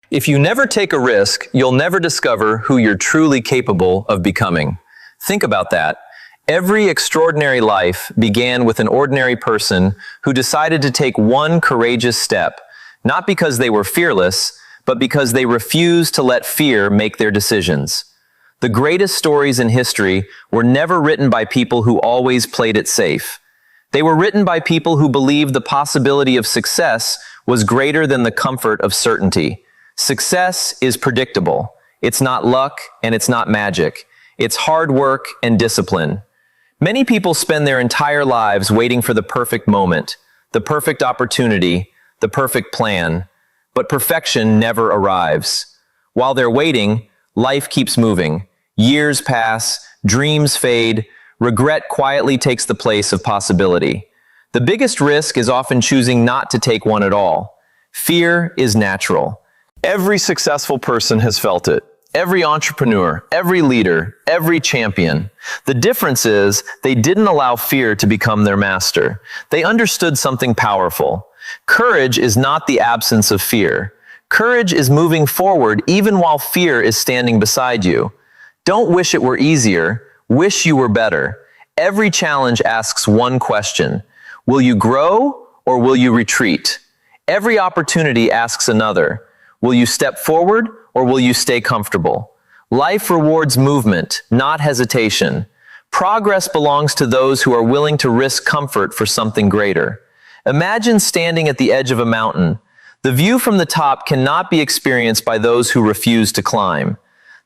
If you never take a risk, you'll never discover who you're truly capable of becoming. Think about that. Every extraordinary life began with an ordinary person who decided to take one courageous step, not because they were fearless, but because they refused to let fear make their decisions. The greatest stories in history were never written by people who always played it safe. They were written by people who believed the possibility of success was greater than the comfort of certainty. Success is predictable. It's not luck and it's not magic. It's hard work and discipline. Many people spend their entire lives waiting for the perfect moment, the perfect opportunity, the perfect plan, but perfection never arrives. While they're waiting, life keeps moving. Years pass, dreams fade, regret quietly takes the place of possibility. The biggest risk is often choosing not to take one at all. Fear is natural. Every successful person has felt it. Every entrepreneur, every leader, every champion. The difference is they didn't allow fear to become their master. They understood something powerful. Courage is not the absence of fear. Courage is moving forward even while fear is standing beside you. Don't wish it were easier. Wish you were better. Every challenge asks one question. Will you grow or will you retreat? Every opportunity asks another. Will you step forward or will you stay comfortable? Life rewards movement, not hesitation. Progress belongs to those who are willing to risk comfort for something greater. Imagine standing at the edge of a mountain. The view from the top cannot be experienced by those who refuse to climb.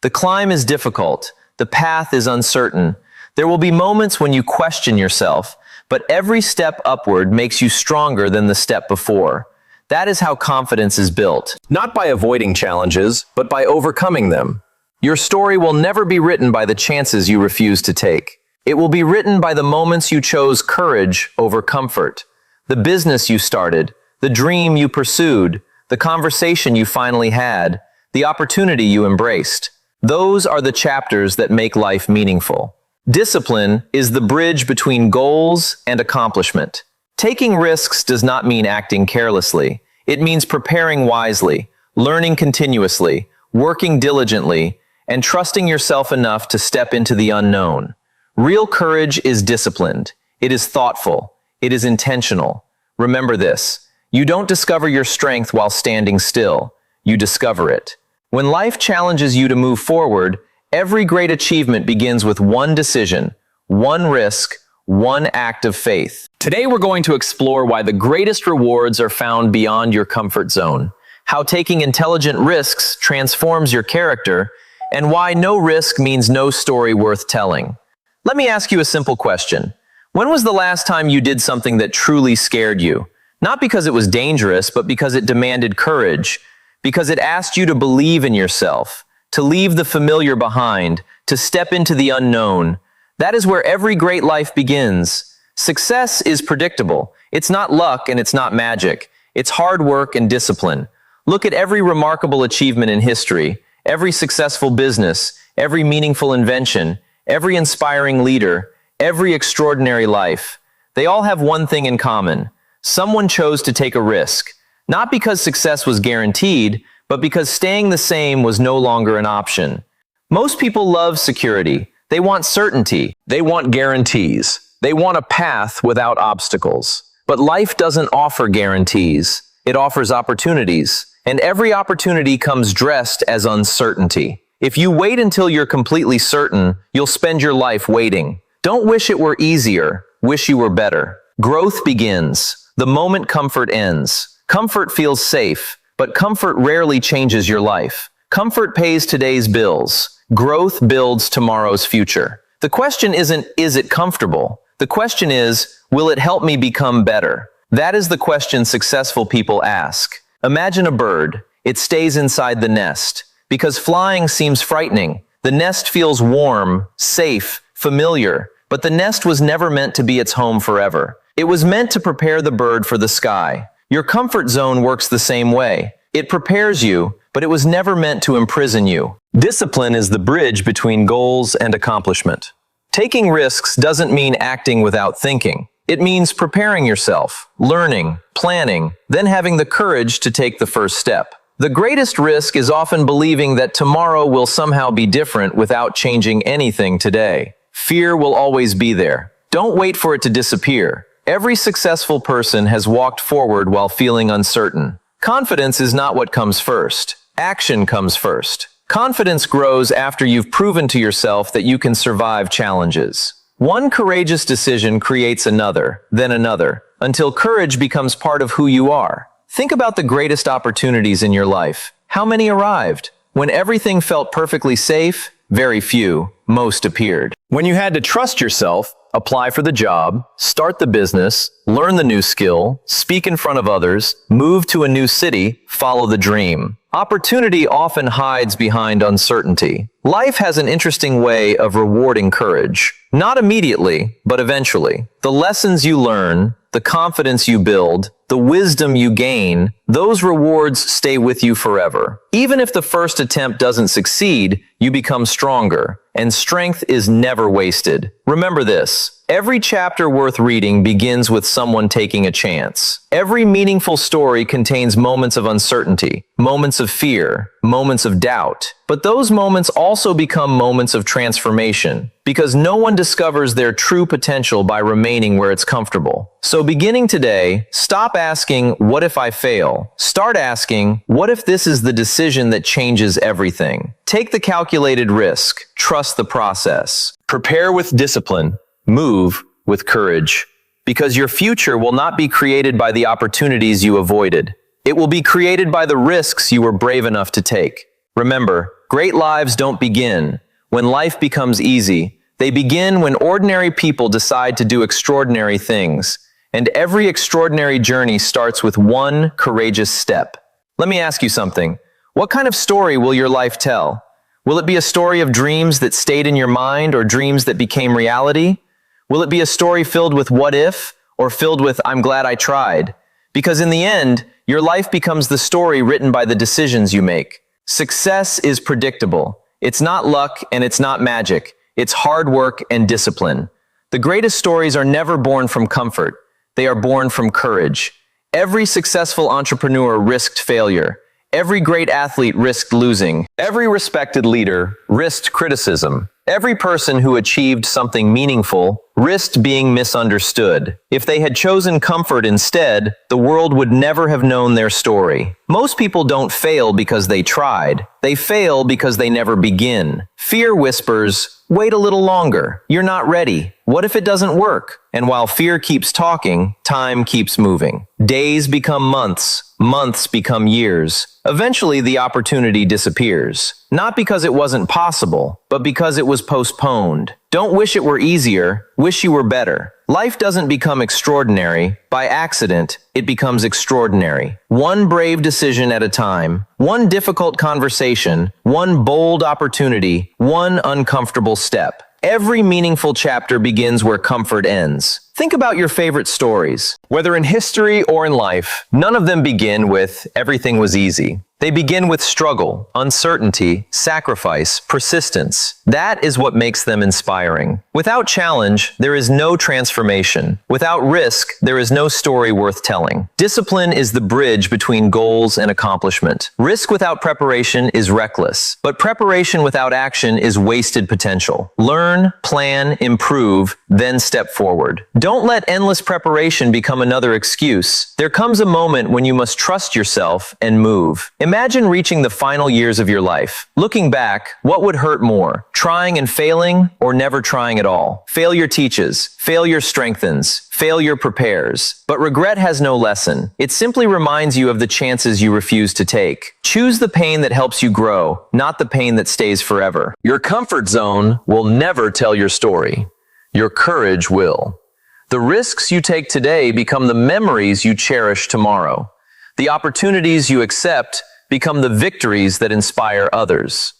The climb is difficult. The path is uncertain. There will be moments when you question yourself, but every step upward makes you stronger than the step before. That is how confidence is built. Not by avoiding challenges, but by overcoming them. Your story will never be written by the chances you refuse to take. It will be written by the moments you chose courage over comfort. The business you started, the dream you pursued, the conversation you finally had, the opportunity you embraced. Those are the chapters that make life meaningful. Discipline is the bridge between goals and accomplishment. Taking risks does not mean acting carelessly. It means preparing wisely, learning continuously, working diligently, and trusting yourself enough to step into the unknown. Real courage is disciplined. It is thoughtful. It is intentional. Remember this: you don't discover your strength while standing still. You discover it. When life challenges you to move forward, every great achievement begins with one decision, one risk, one act of faith. Today we're going to explore why the greatest rewards are found beyond your comfort zone, how taking intelligent risks transforms your character, and why no risk means no story worth telling. Let me ask you a simple question. When was the last time you did something that truly scared you? Not because it was dangerous, but because it demanded courage, because it asked you to believe in yourself, to leave the familiar behind, to step into the unknown. That is where every great life begins. Success is predictable. It's not luck and it's not magic. It's hard work and discipline. Look at every remarkable achievement in history, every successful business, every meaningful invention, every inspiring leader, every extraordinary life. They all have one thing in common. Someone chose to take a risk. Not because success was guaranteed, but because staying the same was no longer an option. Most people love security. They want certainty. They want guarantees. They want a path without obstacles. But life doesn't offer guarantees. It offers opportunities. And every opportunity comes dressed as uncertainty. If you wait until you're completely certain, you'll spend your life waiting. Don't wish it were easier. Wish you were better. Growth begins the moment comfort ends. Comfort feels safe, but comfort rarely changes your life. Comfort pays today's bills. Growth builds tomorrow's future. The question isn't, is it comfortable? The question is, will it help me become better? That is the question successful people ask. Imagine a bird. It stays inside the nest. Because flying seems frightening. The nest feels warm, safe, familiar, but the nest was never meant to be its home forever. It was meant to prepare the bird for the sky. Your comfort zone works the same way. It prepares you, but it was never meant to imprison you. Discipline is the bridge between goals and accomplishment. Taking risks doesn't mean acting without thinking. It means preparing yourself, learning, planning, then having the courage to take the first step. The greatest risk is often believing that tomorrow will somehow be different without changing anything today. Fear will always be there. Don't wait for it to disappear. Every successful person has walked forward while feeling uncertain. Confidence is not what comes first. Action comes first. Confidence grows after you've proven to yourself that you can survive challenges. One courageous decision creates another, then another, until courage becomes part of who you are. Think about the greatest opportunities in your life. How many arrived? When everything felt perfectly safe, very few, most appeared. When you had to trust yourself, apply for the job, start the business, learn the new skill, speak in front of others, move to a new city, follow the dream. Opportunity often hides behind uncertainty. Life has an interesting way of rewarding courage. Not immediately, but eventually. The lessons you learn, the confidence you build, the wisdom you gain, those rewards stay with you forever. Even if the first attempt doesn't succeed, you become stronger, and strength is never wasted. Remember this: every chapter worth reading begins with someone taking a chance. Every meaningful story contains moments of uncertainty, moments of fear, moments of doubt. But those moments also become moments of transformation, because no one discovers their true potential by remaining where it's comfortable. So beginning today, stop asking, "What if I fail?" Start asking, "What if this is the decision that changes everything?" Take the calculated risk. Trust the process. Prepare with discipline. Move with courage. Because your future will not be created by the opportunities you avoided. It will be created by the risks you were brave enough to take. Remember, great lives don't begin when life becomes easy. They begin when ordinary people decide to do extraordinary things. And every extraordinary journey starts with one courageous step. Let me ask you something. What kind of story will your life tell? Will it be a story of dreams that stayed in your mind or dreams that became reality? Will it be a story filled with what if or filled with I'm glad I tried? Because in the end, your life becomes the story written by the decisions you make. Success is predictable. It's not luck and it's not magic. It's hard work and discipline. The greatest stories are never born from comfort. They are born from courage. Every successful entrepreneur risked failure. Every great athlete risked losing. Every respected leader risked criticism. Every person who achieved something meaningful risked being misunderstood. If they had chosen comfort instead, the world would never have known their story. Most people don't fail because they tried. They fail because they never begin. Fear whispers, "Wait a little longer. You're not ready. What if it doesn't work?" And while fear keeps talking, time keeps moving. Days become months. Months become years. Eventually, the opportunity disappears. Not because it wasn't possible, but because it was postponed. Don't wish it were easier, wish you were better. Life doesn't become extraordinary by accident, it becomes extraordinary. One brave decision at a time, one difficult conversation, one bold opportunity, one uncomfortable step. Every meaningful chapter begins where comfort ends. Think about your favorite stories. Whether in history or in life, none of them begin with everything was easy. They begin with struggle, uncertainty, sacrifice, persistence. That is what makes them inspiring. Without challenge, there is no transformation. Without risk, there is no story worth telling. Discipline is the bridge between goals and accomplishment. Risk without preparation is reckless, but preparation without action is wasted potential. Learn, plan, improve, then step forward. Don't let endless preparation become another excuse. There comes a moment when you must trust yourself and move. Imagine reaching the final years of your life. Looking back, what would hurt more? Trying and failing, or never trying at all? Failure teaches. Failure strengthens. Failure prepares. But regret has no lesson. It simply reminds you of the chances you refuse to take. Choose the pain that helps you grow, not the pain that stays forever. Your comfort zone will never tell your story. Your courage will. The risks you take today become the memories you cherish tomorrow. The opportunities you accept become the victories that inspire others.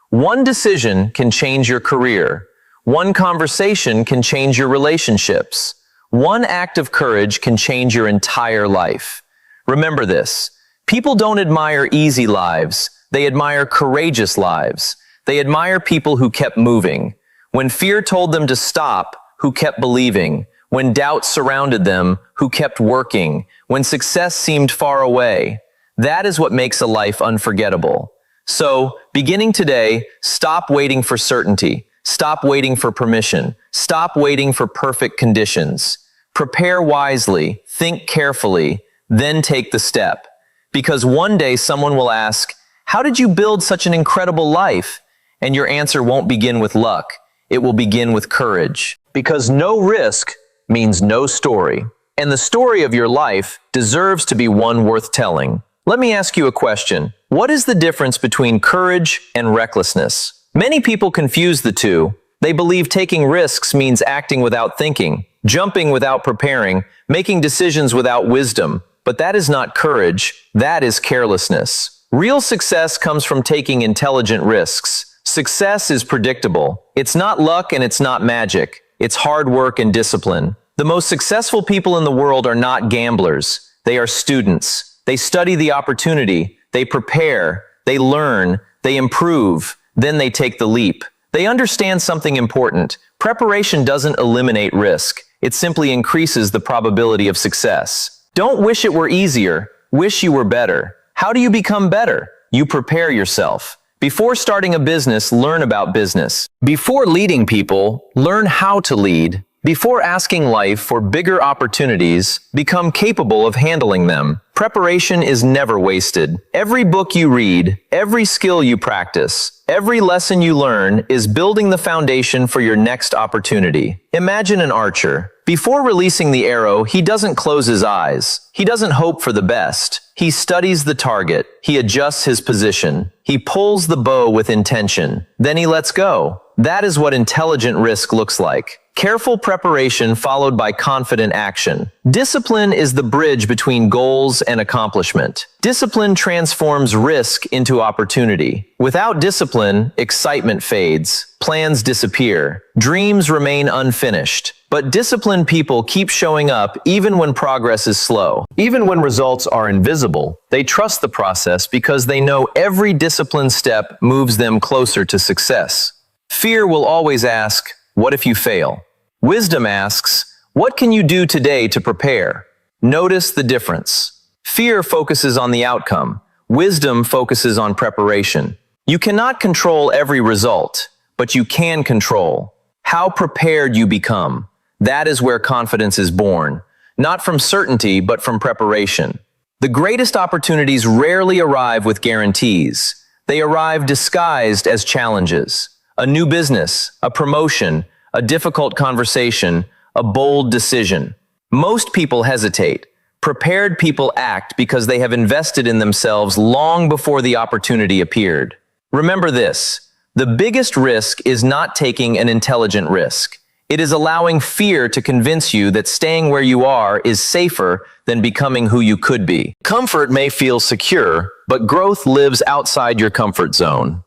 One decision can change your career. One conversation can change your relationships. One act of courage can change your entire life. Remember this. People don't admire easy lives. They admire courageous lives. They admire people who kept moving. When fear told them to stop, who kept believing. When doubt surrounded them, who kept working. When success seemed far away. That is what makes a life unforgettable. So, beginning today, stop waiting for certainty. Stop waiting for permission. Stop waiting for perfect conditions. Prepare wisely, think carefully, then take the step. Because one day someone will ask, "How did you build such an incredible life?" And your answer won't begin with luck. It will begin with courage. Because no risk means no story. And the story of your life deserves to be one worth telling. Let me ask you a question. What is the difference between courage and recklessness? Many people confuse the two. They believe taking risks means acting without thinking, jumping without preparing, making decisions without wisdom. But that is not courage, that is carelessness. Real success comes from taking intelligent risks. Success is predictable. It's not luck and it's not magic. It's hard work and discipline. The most successful people in the world are not gamblers. They are students. They study the opportunity. They prepare. They learn. They improve. Then they take the leap. They understand something important. Preparation doesn't eliminate risk. It simply increases the probability of success. Don't wish it were easier. Wish you were better. How do you become better? You prepare yourself. Before starting a business, learn about business. Before leading people, learn how to lead. Before asking life for bigger opportunities, become capable of handling them. Preparation is never wasted. Every book you read, every skill you practice, every lesson you learn is building the foundation for your next opportunity. Imagine an archer. Before releasing the arrow, he doesn't close his eyes. He doesn't hope for the best. He studies the target. He adjusts his position. He pulls the bow with intention. Then he lets go. That is what intelligent risk looks like. Careful preparation followed by confident action. Discipline is the bridge between goals and accomplishment. Discipline transforms risk into opportunity. Without discipline, excitement fades. Plans disappear. Dreams remain unfinished. But disciplined people keep showing up even when progress is slow. Even when results are invisible, they trust the process because they know every disciplined step moves them closer to success. Fear will always ask, "What if you fail?" Wisdom asks, "What can you do today to prepare?" Notice the difference. Fear focuses on the outcome. Wisdom focuses on preparation. You cannot control every result, but you can control how prepared you become. That is where confidence is born, not from certainty, but from preparation. The greatest opportunities rarely arrive with guarantees. They arrive disguised as challenges. A new business, a promotion, a difficult conversation, a bold decision. Most people hesitate. Prepared people act because they have invested in themselves long before the opportunity appeared. Remember this, the biggest risk is not taking an intelligent risk. It is allowing fear to convince you that staying where you are is safer than becoming who you could be. Comfort may feel secure, but growth lives outside your comfort zone.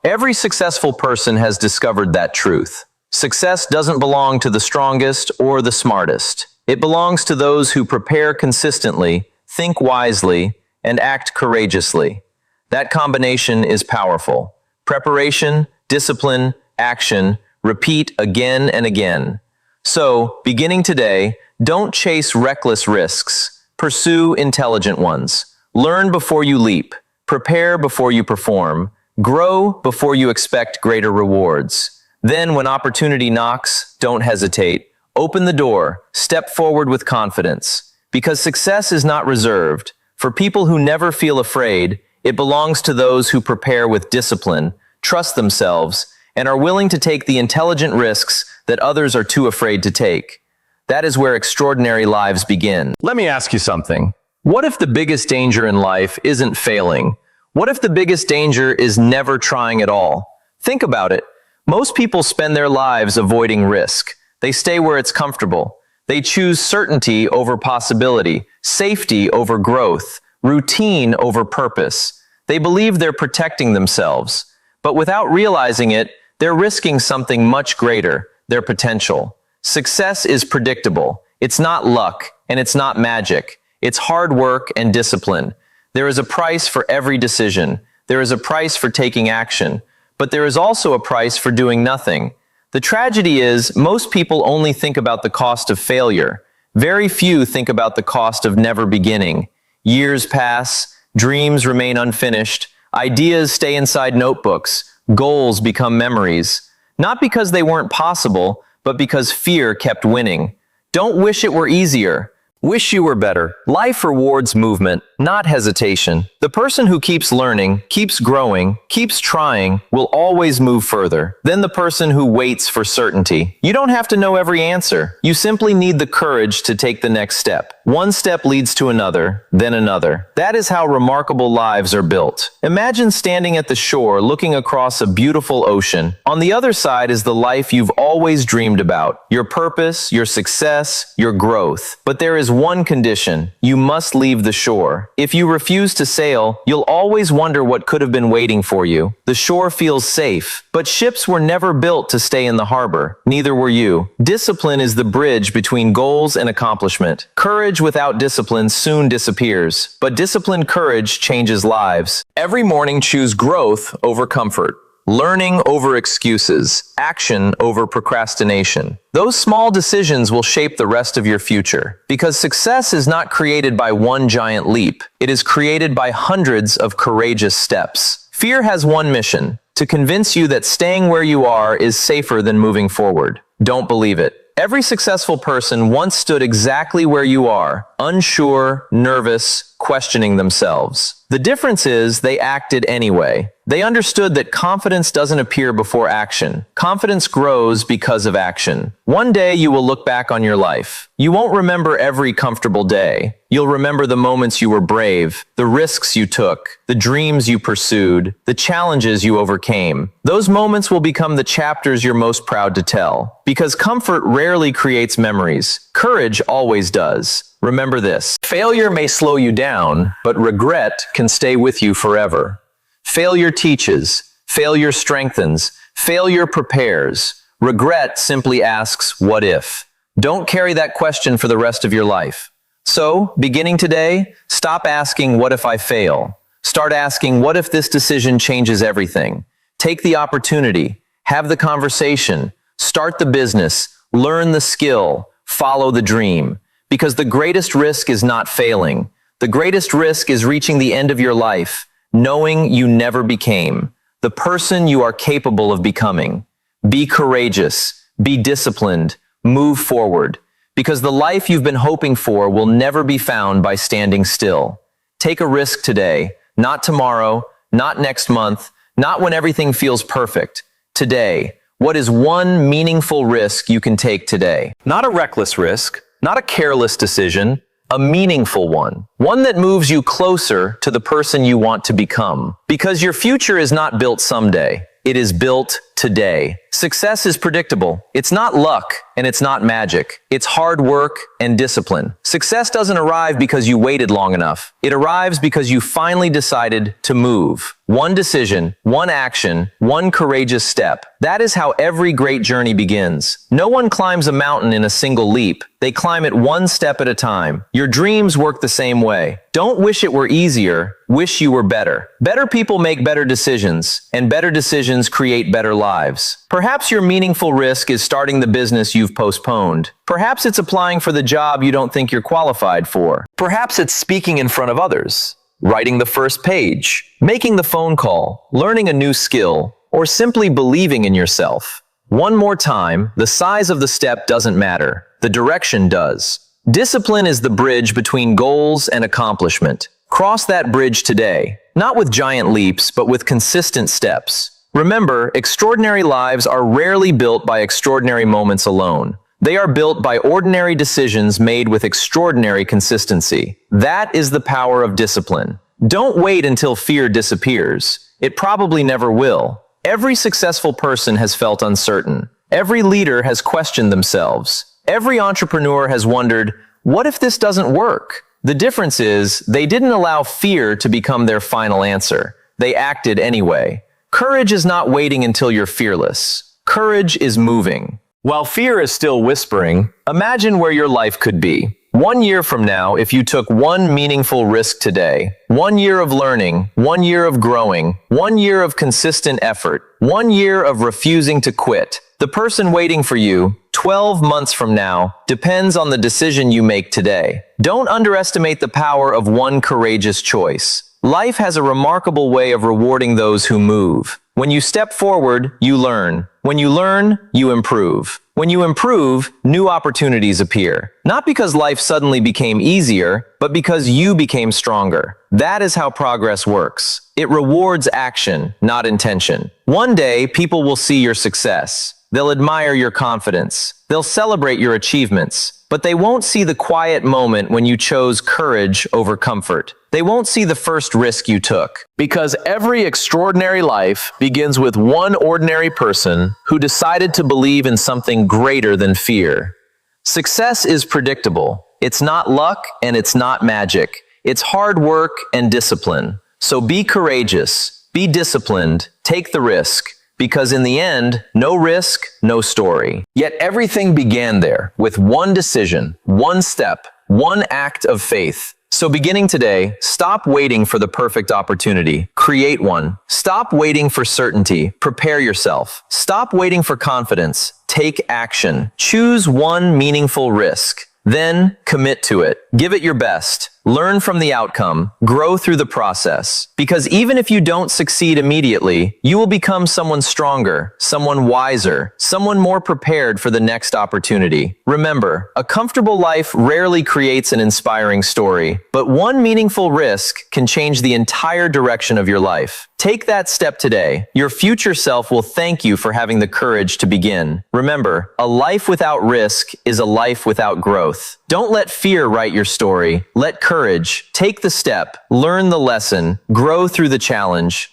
Every successful person has discovered that truth. Success doesn't belong to the strongest or the smartest. It belongs to those who prepare consistently, think wisely, and act courageously. That combination is powerful. Preparation, discipline, action, repeat again and again. So, beginning today, don't chase reckless risks. Pursue intelligent ones. Learn before you leap. Prepare before you perform. Grow before you expect greater rewards. Then, when opportunity knocks, don't hesitate. Open the door. Step forward with confidence. Because success is not reserved. For people who never feel afraid, it belongs to those who prepare with discipline, trust themselves, and are willing to take the intelligent risks that others are too afraid to take. That is where extraordinary lives begin. Let me ask you something. What if the biggest danger in life isn't failing? What if the biggest danger is never trying at all? Think about it. Most people spend their lives avoiding risk. They stay where it's comfortable. They choose certainty over possibility, safety over growth, routine over purpose. They believe they're protecting themselves. But without realizing it, they're risking something much greater, their potential. Success is predictable. It's not luck, and it's not magic. It's hard work and discipline. There is a price for every decision. There is a price for taking action. But there is also a price for doing nothing. The tragedy is, most people only think about the cost of failure. Very few think about the cost of never beginning. Years pass, dreams remain unfinished, ideas stay inside notebooks, goals become memories. Not because they weren't possible, but because fear kept winning. Don't wish it were easier. Wish you were better. Life rewards movement, not hesitation. The person who keeps learning, keeps growing, keeps trying, will always move further than the person who waits for certainty. You don't have to know every answer. You simply need the courage to take the next step. One step leads to another, then another. That is how remarkable lives are built. Imagine standing at the shore looking across a beautiful ocean. On the other side is the life you've always dreamed about. Your purpose, your success, your growth. But there is one condition. You must leave the shore. If you refuse to sail, you'll always wonder what could have been waiting for you. The shore feels safe, but ships were never built to stay in the harbor. Neither were you. Discipline is the bridge between goals and accomplishment. Courage without discipline soon disappears, but disciplined courage changes lives. Every morning choose growth over comfort. Learning over excuses, action over procrastination. Those small decisions will shape the rest of your future. Because success is not created by one giant leap. It is created by hundreds of courageous steps. Fear has one mission: to convince you that staying where you are is safer than moving forward. Don't believe it. Every successful person once stood exactly where you are, unsure, nervous, questioning themselves. The difference is they acted anyway. They understood that confidence doesn't appear before action. Confidence grows because of action. One day you will look back on your life. You won't remember every comfortable day. You'll remember the moments you were brave, the risks you took, the dreams you pursued, the challenges you overcame. Those moments will become the chapters you're most proud to tell. Because comfort rarely creates memories. Courage always does. Remember this: failure may slow you down, but regret can stay with you forever. Failure teaches, failure strengthens, failure prepares. Regret simply asks, what if? Don't carry that question for the rest of your life. So, beginning today, stop asking, what if I fail? Start asking, what if this decision changes everything? Take the opportunity, have the conversation, start the business, learn the skill, follow the dream. Because the greatest risk is not failing. The greatest risk is reaching the end of your life, knowing you never became the person you are capable of becoming. Be courageous, be disciplined, move forward, because the life you've been hoping for will never be found by standing still. Take a risk today, not tomorrow, not next month, not when everything feels perfect. Today, what is one meaningful risk you can take today? Not a reckless risk, not a careless decision, a meaningful one. One that moves you closer to the person you want to become. Because your future is not built someday. It is built today. Success is predictable. It's not luck and it's not magic. It's hard work and discipline. Success doesn't arrive because you waited long enough. It arrives because you finally decided to move. One decision, one action, one courageous step. That is how every great journey begins. No one climbs a mountain in a single leap. They climb it one step at a time. Your dreams work the same way. Don't wish it were easier. Wish you were better. Better people make better decisions, and better decisions create better lives. Perhaps your meaningful risk is starting the business you've postponed. Perhaps it's applying for the job you don't think you're qualified for. Perhaps it's speaking in front of others, writing the first page, making the phone call, learning a new skill, or simply believing in yourself. One more time, the size of the step doesn't matter. The direction does. Discipline is the bridge between goals and accomplishment. Cross that bridge today, not with giant leaps, but with consistent steps. Remember, extraordinary lives are rarely built by extraordinary moments alone. They are built by ordinary decisions made with extraordinary consistency. That is the power of discipline. Don't wait until fear disappears. It probably never will. Every successful person has felt uncertain. Every leader has questioned themselves. Every entrepreneur has wondered, what if this doesn't work? The difference is, they didn't allow fear to become their final answer. They acted anyway. Courage is not waiting until you're fearless. Courage is moving. While fear is still whispering, imagine where your life could be. 1 year from now, if you took one meaningful risk today, 1 year of learning, 1 year of growing, 1 year of consistent effort, 1 year of refusing to quit, The person waiting for you 12 months from now depends on the decision you make today. Don't underestimate the power of one courageous choice. Life has a remarkable way of rewarding those who move. When you step forward, you learn. When you learn, you improve. When you improve, new opportunities appear. Not because life suddenly became easier, but because you became stronger. That is how progress works. It rewards action, not intention. One day, people will see your success. They'll admire your confidence. They'll celebrate your achievements. But they won't see the quiet moment when you chose courage over comfort. They won't see the first risk you took. Because every extraordinary life begins with one ordinary person who decided to believe in something greater than fear. Success is predictable. It's not luck and it's not magic. It's hard work and discipline. So be courageous, be disciplined, take the risk. Because in the end, no risk, no story. Yet everything began there with one decision, one step, one act of faith. So beginning today, stop waiting for the perfect opportunity. Create one. Stop waiting for certainty. Prepare yourself. Stop waiting for confidence. Take action. Choose one meaningful risk. Then commit to it. Give it your best. Learn from the outcome. Grow through the process. Because even if you don't succeed immediately, you will become someone stronger, someone wiser, someone more prepared for the next opportunity. Remember, a comfortable life rarely creates an inspiring story, but one meaningful risk can change the entire direction of your life. Take that step today. Your future self will thank you for having the courage to begin. Remember, a life without risk is a life without growth. Don't let fear write your story. Let courage take the step, learn the lesson, grow through the challenge.